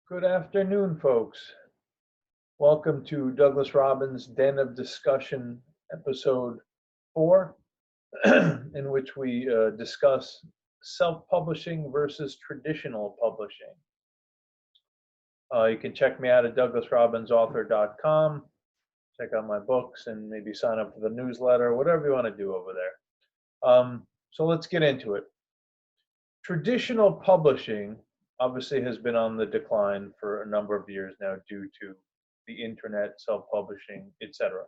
Good afternoon, folks. Welcome to Douglas Robbins' Den of Discussion, episode 4, in which we discuss self publishing versus traditional publishing. You can check me out at douglasrobinsauthor.com, check out my books, and maybe sign up for the newsletter, whatever you want to do over there. So let's get into it. Traditional publishing obviously has been on the decline for a number of years now due to the internet, self-publishing, etc.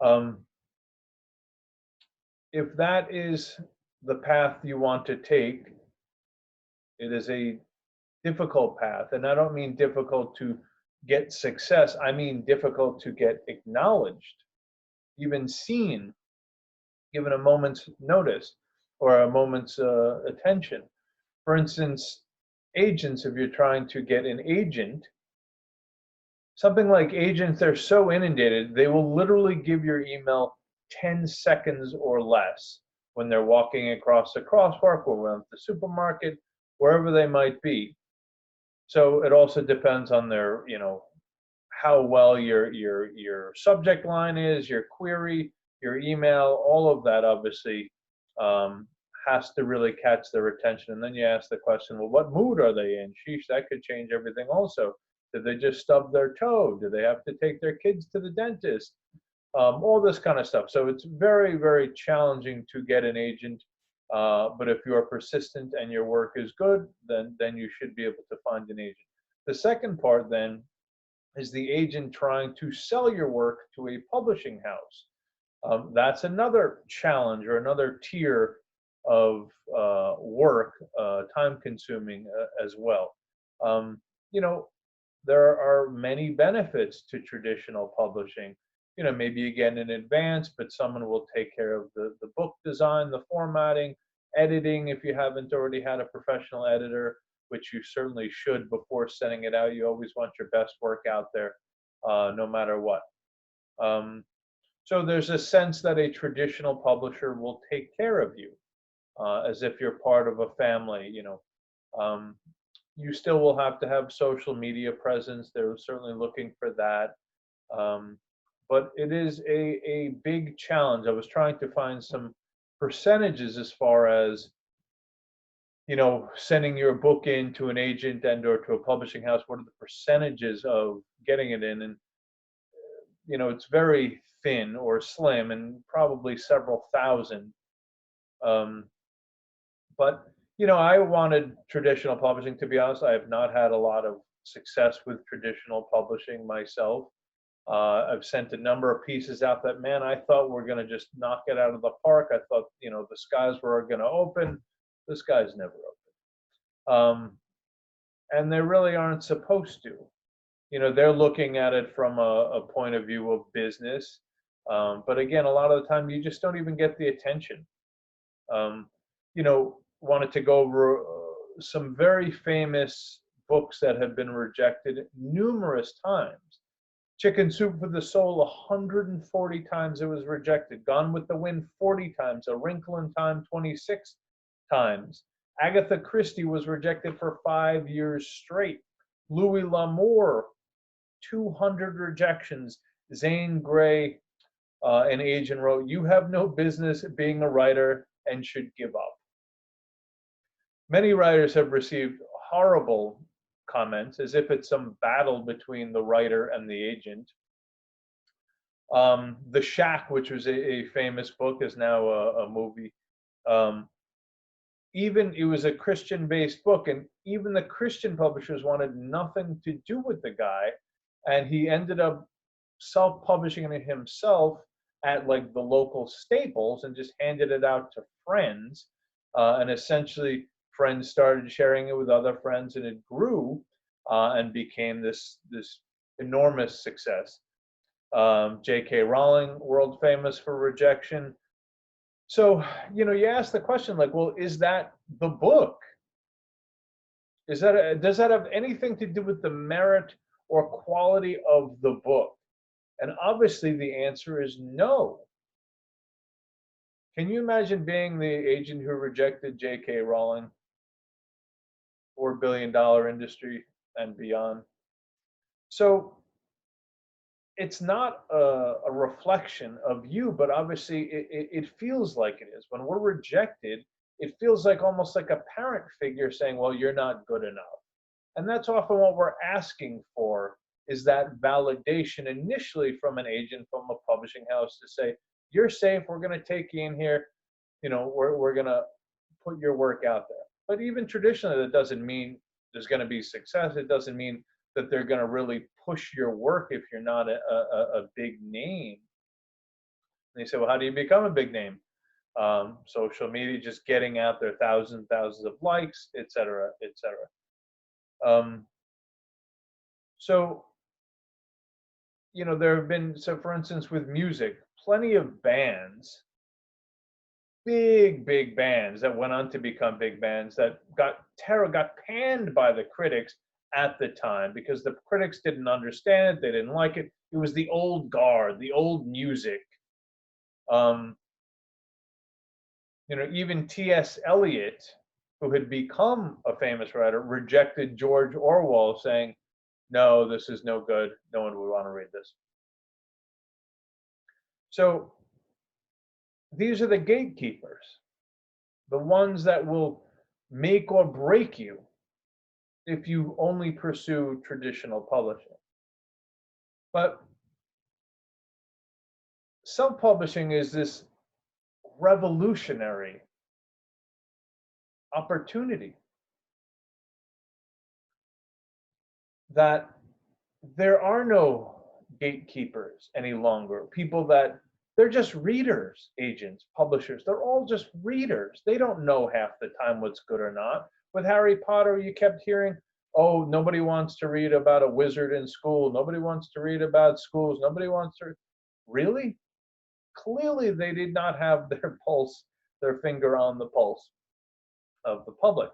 Um, if that is the path you want to take, it is a difficult path. And I don't mean difficult to get success, I mean difficult to get acknowledged, even seen, given a moment's notice or a moment's attention. For instance, agents, if you're trying to get an agent, something like agents, they're so inundated, they will literally give your email 10 seconds or less when they're walking across the crosswalk or around the supermarket, wherever they might be. So it also depends on their, how well your subject line is, your query, your email, all of that obviously um, has to really catch their attention. And then you ask the question, well, what mood are they in? Sheesh, that could change everything also. Did they just stub their toe? Do they have to take their kids to the dentist? All this kind of stuff. So it's very, very challenging to get an agent. But if you're persistent and your work is good, then you should be able to find an agent. The second part then is the agent trying to sell your work to a publishing house. That's another challenge or another tier of work, time consuming as well. Um, you know, there are many benefits to traditional publishing. Maybe you get in advance, but someone will take care of the book design, the formatting, editing if you haven't already had a professional editor, which you certainly should before sending it out. You always want your best work out there, no matter what. Um, so there's a sense that a traditional publisher will take care of you as if you're part of a family. Um, you still will have to have social media presence. They're certainly looking for that. Um, but it is a big challenge. I was trying to find some percentages as far as, sending your book in to an agent and or to a publishing house. What are the percentages of getting it in? And, it's very thin or slim and probably several thousand. Um, but I wanted traditional publishing. To be honest, I have not had a lot of success with traditional publishing myself. I've sent a number of pieces out that, man, I thought we're going to just knock it out of the park. I thought, the skies were going to open. The skies never open. And they really aren't supposed to. They're looking at it from a point of view of business. But again, a lot of the time, you just don't even get the attention. Wanted to go over some very famous books that have been rejected numerous times. Chicken Soup for the Soul, 140 times it was rejected. Gone with the Wind, 40 times. A Wrinkle in Time, 26 times. Agatha Christie was rejected for 5 years straight. Louis L'Amour, 200 rejections. Zane Grey, an agent, wrote, "You have no business being a writer and should give up." Many writers have received horrible comments, as if it's some battle between the writer and the agent. The Shack, which was a famous book, is now a movie. Um, Even it was a Christian-based book, and even the Christian publishers wanted nothing to do with the guy, and he ended up self-publishing it himself at like the local Staples and just handed it out to friends, and essentially friends started sharing it with other friends, and it grew and became this enormous success. J.K. Rowling, world famous for rejection. So, you ask the question like, well, is that the book? Does that have anything to do with the merit or quality of the book? And obviously the answer is no. Can you imagine being the agent who rejected J.K. Rowling, $4 billion industry? and beyond. So it's not a reflection of you, but obviously it feels like it is. When we're rejected, it feels like almost like a parent figure saying, well, you're not good enough. And that's often what we're asking for, is that validation initially from an agent, from a publishing house, to say, you're safe, we're going to take you in here, we're going to put your work out there. But even traditionally, that doesn't mean there's going to be success. It doesn't mean that they're going to really push your work if you're not a big name. And they say, well, how do you become a big name? Social media, just getting out there, thousands of likes, et cetera, et cetera. So, there have been, so for instance, with music, plenty of bands, big bands that went on to become big bands that got panned by the critics at the time because the critics didn't understand it, they didn't like it. It was the old guard, the old music. Even T.S. Eliot, who had become a famous writer, rejected George Orwell, saying, no, this is no good. No one would want to read this. So these are the gatekeepers, the ones that will make or break you if you only pursue traditional publishing. But self-publishing is this revolutionary opportunity that there are no gatekeepers any longer. People that they're just readers, agents, publishers. They're all just readers. They don't know half the time what's good or not. With Harry Potter, you kept hearing, oh, nobody wants to read about a wizard in school. Nobody wants to read about schools. Nobody wants to. Really? Clearly, they did not have their finger on the pulse of the public.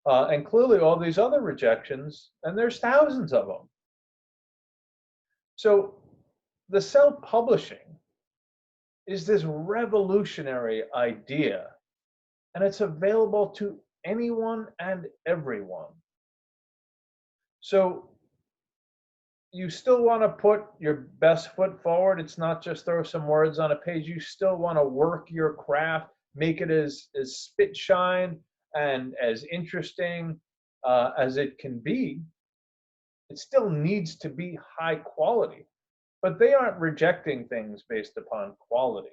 And clearly, all these other rejections, and there's thousands of them. So the self-publishing is this revolutionary idea, and it's available to anyone and everyone. So you still want to put your best foot forward. It's not just throw some words on a page. You still want to work your craft, make it as spit shine and as interesting as it can be. It still needs to be high quality, but they aren't rejecting things based upon quality.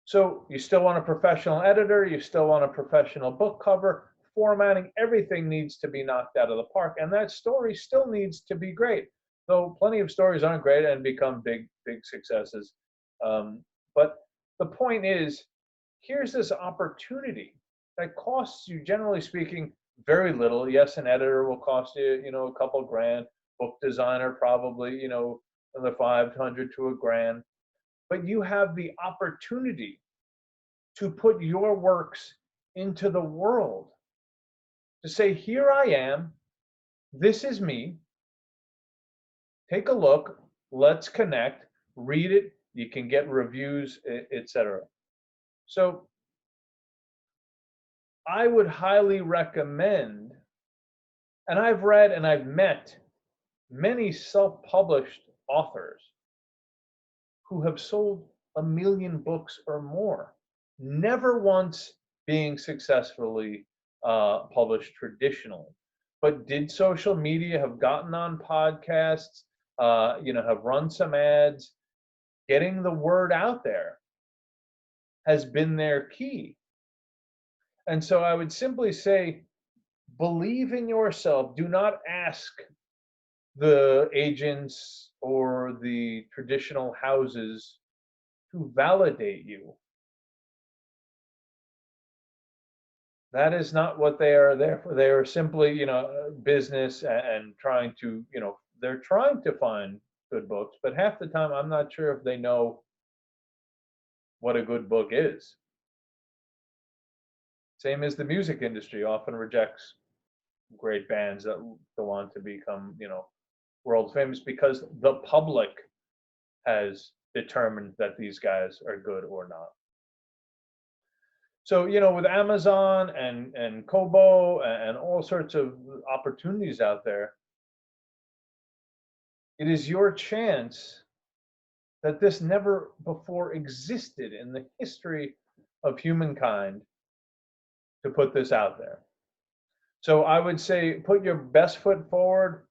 So you still want a professional editor, you still want a professional book cover, formatting, everything needs to be knocked out of the park. And that story still needs to be great, though plenty of stories aren't great and become big successes. But the point is, here's this opportunity that costs you, generally speaking, very little. Yes, an editor will cost you, a couple grand, book designer probably, another 500 to $1,000. But you have the opportunity to put your works into the world, to say, here I am, this is me, take a look, let's connect, read it, you can get reviews, etc. So I would highly recommend, and I've read and I've met many self-published authors who have sold 1 million books or more, never once being successfully published traditionally. But did social media, have gotten on podcasts, have run some ads, getting the word out there has been their key. And so I would simply say, believe in yourself. Do not ask the agents or the traditional houses to validate you. That is not what they are there for. They are simply, business and trying to, they're trying to find good books, but half the time I'm not sure if they know what a good book is. Same as the music industry often rejects great bands that go on to become, world famous because the public has determined that these guys are good or not. So, with Amazon and Kobo and all sorts of opportunities out there, it is your chance that this never before existed in the history of humankind to put this out there. So I would say put your best foot forward,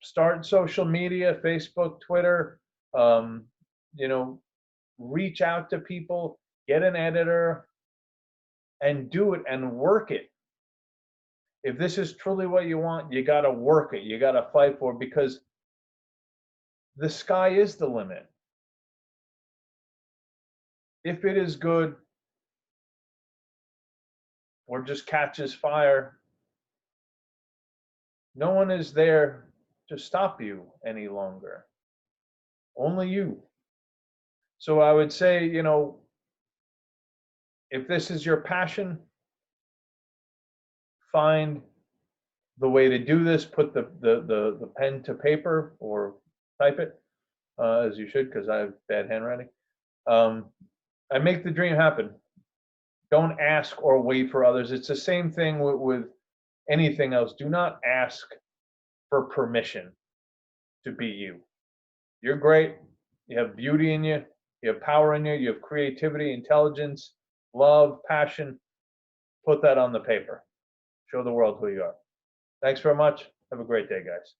start social media, Facebook, Twitter, um, you know, reach out to people, get an editor, and do it and work it. If this is truly what you want, you got to work it. You got to fight for it, because the sky is the limit. If it is good or just catches fire, no one is there to stop you any longer. Only you. So I would say, if this is your passion, find the way to do this. Put the pen to paper, or type it, as you should, because I have bad handwriting. And make the dream happen. Don't ask or wait for others. It's the same thing with anything else. Do not ask for permission to be you. You're great. You have beauty in you. You have power in you. You have creativity, intelligence, love, passion. Put that on the paper. Show the world who you are. Thanks very much. Have a great day, guys.